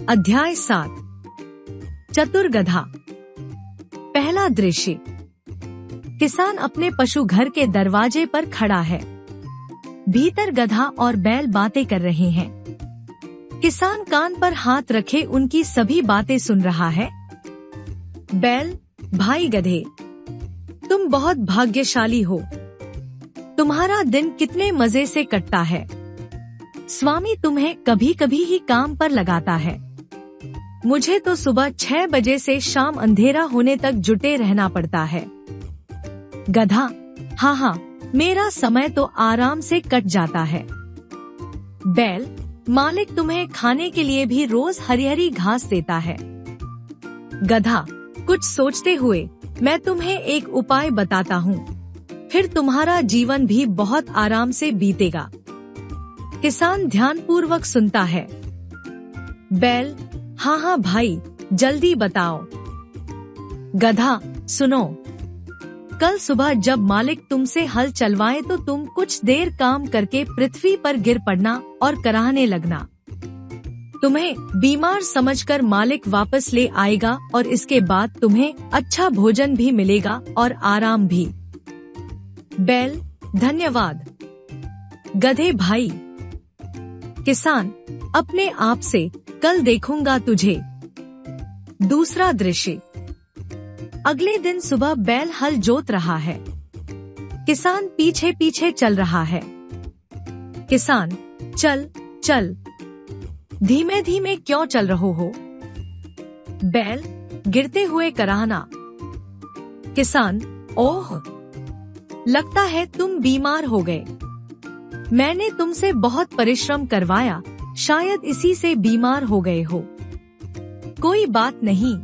अध्याय 7। चतुर गधा। पहला दृश्य। किसान अपने पशु घर के दरवाजे पर खड़ा है। भीतर गधा और बैल बातें कर रहे हैं। किसान कान पर हाथ रखे उनकी सभी बातें सुन रहा है। बैल, भाई गधे, तुम बहुत भाग्यशाली हो। तुम्हारा दिन कितने मजे से कटता है। स्वामी तुम्हें कभी कभी ही काम पर लगाता है। मुझे तो सुबह 6 बजे से शाम अंधेरा होने तक जुटे रहना पड़ता है। गधा, हाँ, मेरा समय तो आराम से कट जाता है। बैल, मालिक तुम्हें खाने के लिए भी रोज हरी हरी घास देता है। गधा, कुछ सोचते हुए मैं तुम्हें एक उपाय बताता हूँ, फिर तुम्हारा जीवन भी बहुत आराम से बीतेगा। किसान ध्यानपूर्वक सुनता है। बैल, हाँ भाई, जल्दी बताओ। गधा, सुनो, कल सुबह जब मालिक तुमसे हल चलवाए तो तुम कुछ देर काम करके पृथ्वी पर गिर पड़ना और कराहने लगना। तुम्हें बीमार समझकर मालिक वापस ले आएगा और इसके बाद तुम्हें अच्छा भोजन भी मिलेगा और आराम भी। बैल, धन्यवाद। गधे भाई। किसान, अपने आप से, कल देखूंगा तुझे। दूसरा दृश्य। अगले दिन सुबह बैल हल जोत रहा है। किसान पीछे पीछे चल रहा है। किसान, चल, धीमे धीमे क्यों चल रहे हो। बैल, गिरते हुए कराहना। किसान, ओह, लगता है तुम बीमार हो गए। मैंने तुमसे बहुत परिश्रम करवाया, शायद इसी से बीमार हो गए हो। कोई बात नहीं,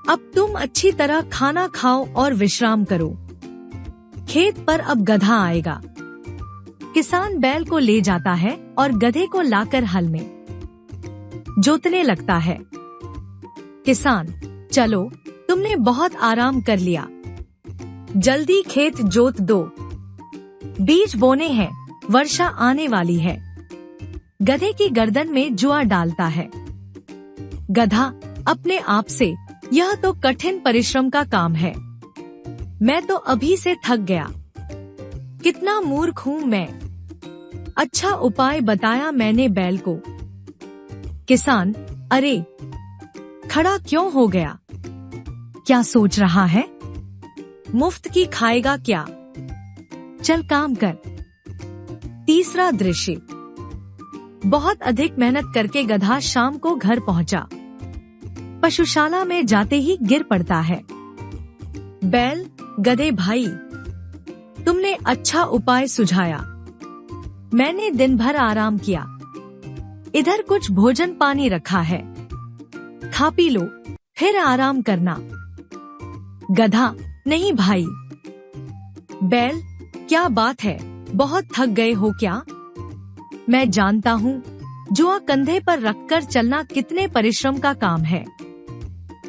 अब तुम अच्छी तरह खाना खाओ और विश्राम करो। खेत पर अब गधा आएगा। किसान बैल को ले जाता है और गधे को लाकर हल में जोतने लगता है। किसान, चलो, तुमने बहुत आराम कर लिया। जल्दी खेत जोत दो। बीज बोने हैं, वर्षा आने वाली है। गधे की गर्दन में जुआ डालता है। गधा, अपने आप से, यह तो कठिन परिश्रम का काम है। मैं तो अभी से थक गया। कितना मूर्ख हूँ मैं। अच्छा उपाय बताया मैंने बैल को। किसान, अरे, खड़ा क्यों हो गया? क्या सोच रहा है? मुफ्त की खाएगा क्या? चल काम कर। तीसरा दृश्य। बहुत अधिक मेहनत करके गधा शाम को घर पहुंचा। पशुशाला में जाते ही गिर पड़ता है। बैल, गधे भाई, तुमने अच्छा उपाय सुझाया। मैंने दिन भर आराम किया। इधर कुछ भोजन पानी रखा है, खा पी लो, फिर आराम करना। गधा, नहीं भाई। बैल, क्या बात है, बहुत थक गए हो क्या? मैं जानता हूँ, जुआ कंधे पर रखकर चलना कितने परिश्रम का काम है।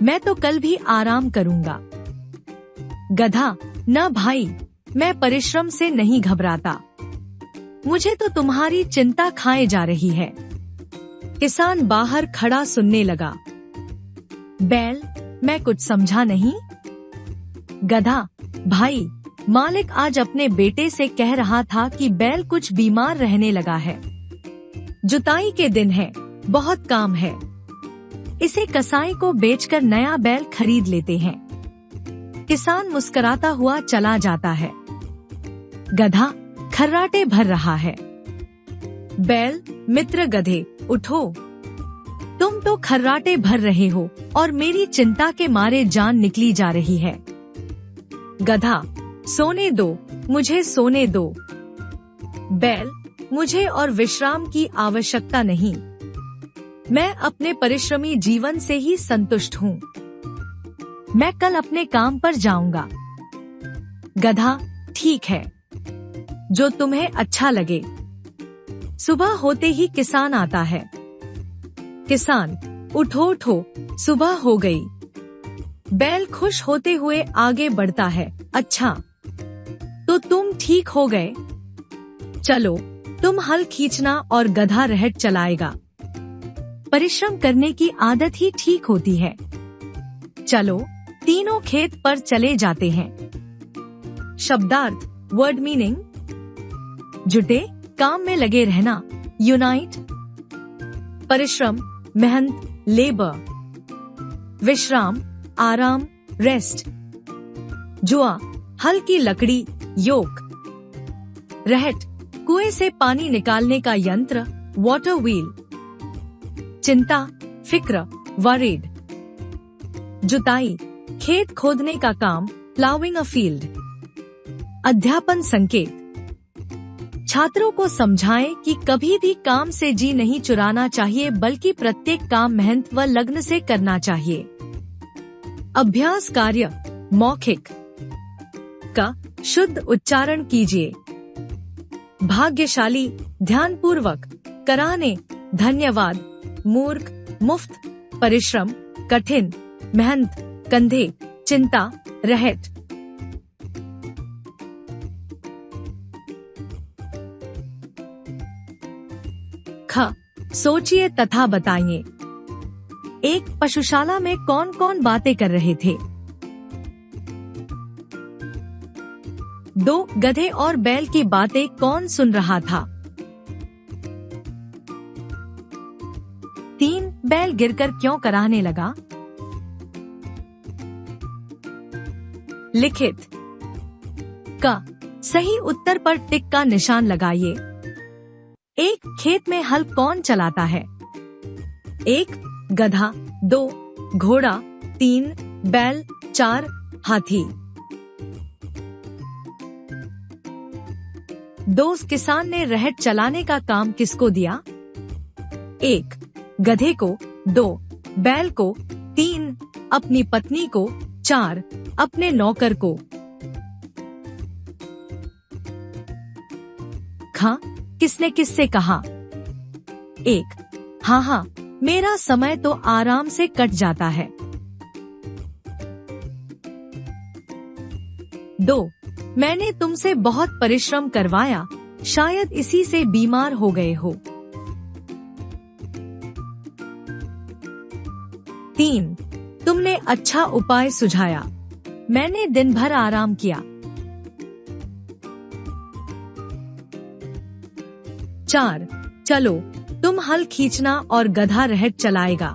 मैं तो कल भी आराम करूँगा। गधा, न भाई, मैं परिश्रम से नहीं घबराता। मुझे तो तुम्हारी चिंता खाए जा रही है। किसान बाहर खड़ा सुनने लगा। बैल, मैं कुछ समझा नहीं। गधा, भाई, मालिक आज अपने बेटे से कह रहा था कि बैल कुछ बीमार रहने लगा है। जुताई के दिन है, बहुत काम है। इसे कसाई को बेचकर नया बैल खरीद लेते हैं। किसान मुस्कुराता हुआ चला जाता है। गधा खर्राटे भर रहा है। बैल, मित्र गधे, उठो। तुम तो खर्राटे भर रहे हो और मेरी चिंता के मारे जान निकली जा रही है। गधा, सोने दो, मुझे सोने दो। बैल, मुझे और विश्राम की आवश्यकता नहीं। मैं अपने परिश्रमी जीवन से ही संतुष्ट हूँ। मैं कल अपने काम पर जाऊंगा। गधा, ठीक है, जो तुम्हें अच्छा लगे। सुबह होते ही किसान आता है। किसान, उठो, सुबह हो गई। बैल खुश होते हुए आगे बढ़ता है। अच्छा, तो तुम ठीक हो गए। चलो, तुम हल खींचना और गधा रहट चलाएगा। परिश्रम करने की आदत ही ठीक होती है। चलो तीनों खेत पर चले जाते हैं। शब्दार्थ वर्ड मीनिंग। जुटे काम में लगे रहना, यूनाइट। परिश्रम मेहनत, लेबर। विश्राम आराम, रेस्ट। जुआ हल की लकड़ी, योक। रहट कुएं से पानी निकालने का यंत्र, वाटर व्हील। चिंता फिक्र, वरीड। जुताई खेत खोदने का काम, प्लाउइंग अ फील्ड। अध्यापन संकेत छात्रों को समझाएं कि कभी भी काम से जी नहीं चुराना चाहिए, बल्कि प्रत्येक काम मेहनत व लगन से करना चाहिए। अभ्यास कार्य मौखिक का शुद्ध उच्चारण कीजिए। भाग्यशाली ध्यानपूर्वक, कराने धन्यवाद, मूर्ख मुफ्त, परिश्रम कठिन, मेहनत कंधे, चिंता रहट। ख सोचिए तथा बताइए। एक पशुशाला में कौन कौन बातें कर रहे थे? 2 गधे और बैल की बातें कौन सुन रहा था? 3 बैल गिरकर क्यों कराहने लगा? लिखित का सही उत्तर पर टिक का निशान लगाइए। एक खेत में हल कौन चलाता है? 1 गधा, 2 घोड़ा, 3 बैल, 4 हाथी। 2 किसान ने रहट चलाने का काम किसको दिया? 1 गधे को, 2 बैल को, 3 अपनी पत्नी को, 4 अपने नौकर को। ख किसने किससे कहा? 1 हाँ, मेरा समय तो आराम से कट जाता है। 2 मैंने तुमसे बहुत परिश्रम करवाया, शायद इसी से बीमार हो गए हो। 3 तुमने अच्छा उपाय सुझाया, मैंने दिन भर आराम किया। 4 चलो तुम हल खींचना और गधा रहट चलाएगा।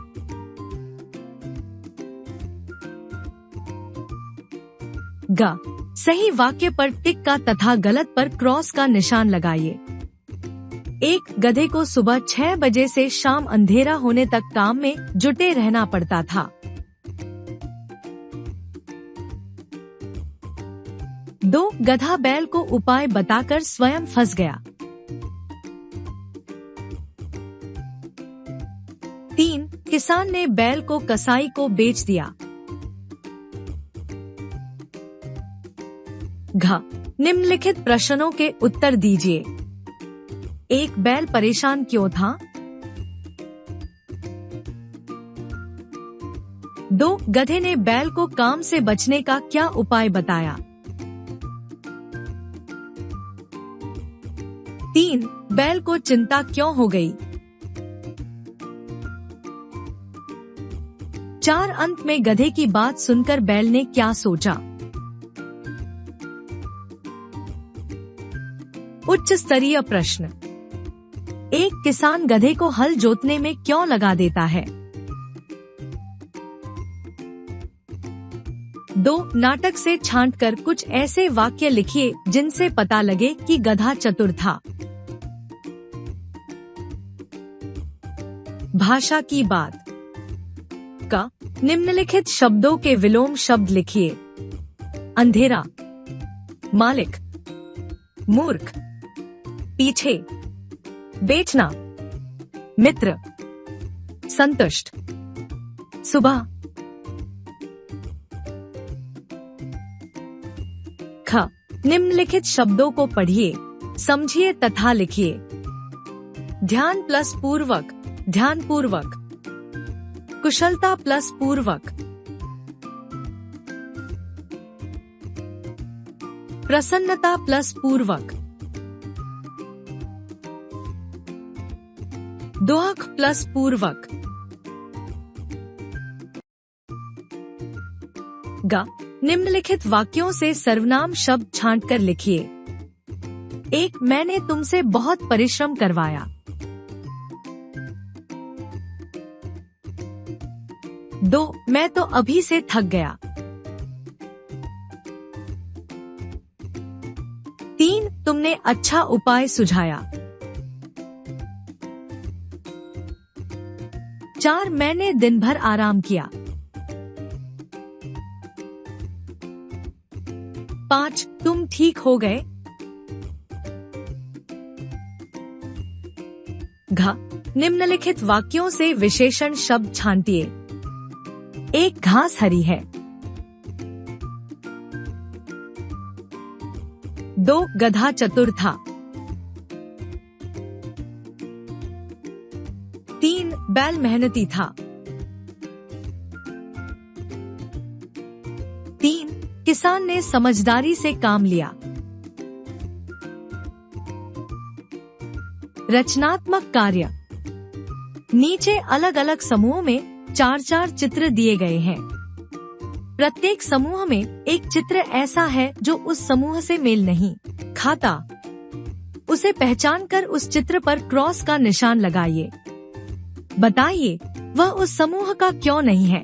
ग सही वाक्य पर टिक का तथा गलत पर क्रॉस का निशान लगाइए। 1 गधे को सुबह 6 बजे से शाम अंधेरा होने तक काम में जुटे रहना पड़ता था। 2 गधा बैल को उपाय बताकर स्वयं फंस गया। 3 किसान ने बैल को कसाई को बेच दिया। घ निम्नलिखित प्रश्नों के उत्तर दीजिए। 1 बैल परेशान क्यों था? 2 गधे ने बैल को काम से बचने का क्या उपाय बताया? 3 बैल को चिंता क्यों हो गई? 4 अंत में गधे की बात सुनकर बैल ने क्या सोचा? उच्च स्तरीय प्रश्न। 1 किसान गधे को हल जोतने में क्यों लगा देता है? 2 नाटक से छांटकर कुछ ऐसे वाक्य लिखिए जिनसे पता लगे कि गधा चतुर था। भाषा की बात। का निम्नलिखित शब्दों के विलोम शब्द लिखिए। अंधेरा, मालिक, मूर्ख, पीछे, बेचना, मित्र, संतुष्ट, सुबह। ख निम्नलिखित शब्दों को पढ़िए, समझिए तथा लिखिए। ध्यान प्लस पूर्वक, ध्यानपूर्वक। कुशलता प्लस पूर्वक। प्रसन्नता प्लस पूर्वक। दोहक प्लस पूर्वक। ग, निम्नलिखित वाक्यों से सर्वनाम शब्द छांटकर लिखिए। 1. मैंने तुमसे बहुत परिश्रम करवाया। 2. मैं तो अभी से थक गया। 3. तुमने अच्छा उपाय सुझाया। 4. मैंने दिन भर आराम किया। 5. तुम ठीक हो गए। घ, निम्नलिखित वाक्यों से विशेषण शब्द छांटिए। 1. घास हरी है। 2. गधा चतुर था। 3. बैल मेहनती था। 3. किसान ने समझदारी से काम लिया। रचनात्मक कार्य। नीचे अलग अलग समूहों में 4-4 चित्र दिए गए हैं। प्रत्येक समूह में एक चित्र ऐसा है जो उस समूह से मेल नहीं खाता। उसे पहचानकर उस चित्र पर क्रॉस का निशान लगाइए। बताइए वह उस समूह का क्यों नहीं है।